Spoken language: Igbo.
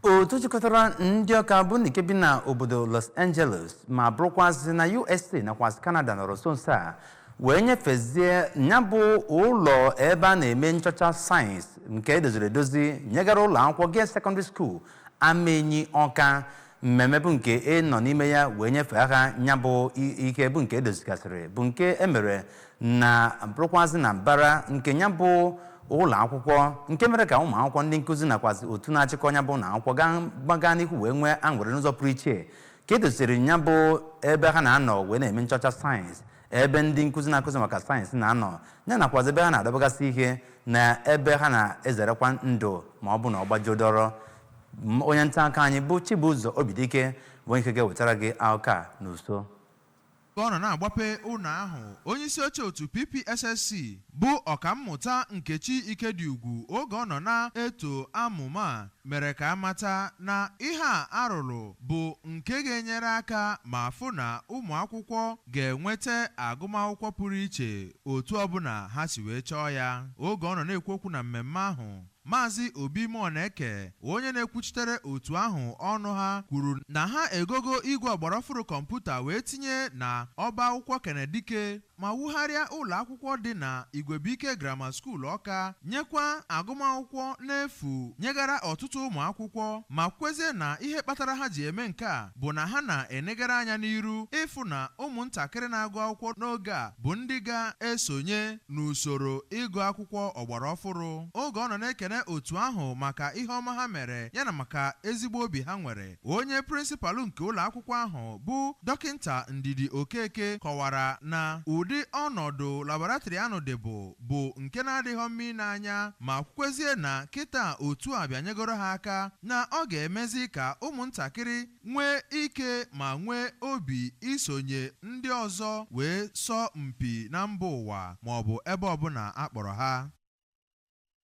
otu jikọtara ndị ọka bụ nke bi na obodo Los Angeles ma bụrụkwazị na USA nakwazi Canada nọrọ nso a wee nyefezie ya bụ ụlọ ebe a na-eme nchọcha sayensị nke edoziri edozi nyegara ụlọ akwụkwọ Girls Secondary School Amenyi Awka. Mmemme bụ nke nọ n'ime ya wee nyefee ha ya bụ ike bụ nke edozigasịrị bụ nke emere na bụrụkwazị na mbara nke ya bụ ụlọ akwụkwọ nke mere ka ụmụ akwụkwọ ndị nkụzi nakwazi otu na-achịkọ ya bụ na akwụkwọ gbaga n'ihu wee nwee aṅụrị n'ụzọ pụrụ iche ka edoziri ya bụ ebe ha na-anọ wee na-eme nchọcha sayensị, ebe ndị nkụzi na-akụzi maka sayensị na-anọ ya nakwazi ebe ha na-adọbagasị ihe na ebe ha na-ezerekwa ndụ ma ọ bụ na ọgbajodoro. Onye nta aka anyị bụ Chibuzo Obidike bụ nke ga-ewetara gị Awka n'uso. Ọ nọ na-agbape ụlọ ahụ onye isi oche otu PPSSC bụ ọkammụta Nkechi Ikediugwu oge ọ nọ na-eto amụma mere ka amata na ihe a arụrụ bụ nke ga-enyere aka ma fụ na ụmụ akwụkwọ ga-enweta agụmakwụkwọ pụrụ iche otu ọbụla ha si wee chọọ ya. Oge ọ nọ na-ekwu okwu na mmemme ahụ, Maazị Obi Moneke onye na-ekwuchitere otu ahụ ọnụ ha kwuru na ha egogo igwe ọgbaraọfụrụ kọmputa wee tinye na ọba akwụkwọ Kenedike ma wugharịa ụlọ akwụkwọ dị na Igwebike Grammar School Awka, nyekwa agụmakwụkwọ n'efu nyegara ọtụtụ ụmụ akwụkwọ ma kwezie na ihe kpatara ha ji eme nke a bụ na ha na-enegara anya n'iru ịfụ na ụmụntakịrị na-agụ akwụkwọ n'oge a bụ ndị ga-esonye n'usoro ịgụ akwụkwọ ọgbaraọfụrụ. Oge ọ nọ na-ekene otu ahụ maka ihe ọma ha mere yana maka ezigbo obi ha nwere, onye prịnsịpalụ nke ụlọ akwụkwọ ahụ bụ Dọkịnta Ndidi Okeke kọwara na ụdị ọnọdụ laboratrị anụ bụ nke na-adịghị mma n'anya ma kwukwezie na kịta otu a bịanyegoro ha aka na ọ ga-emezi ka ụmụntakịrị nwee ike ma nwee obi isonye ndị ọzọ wee sọ mpi na mba ụwa ma ọ bụ ebe ọbụla akpọrọ ha.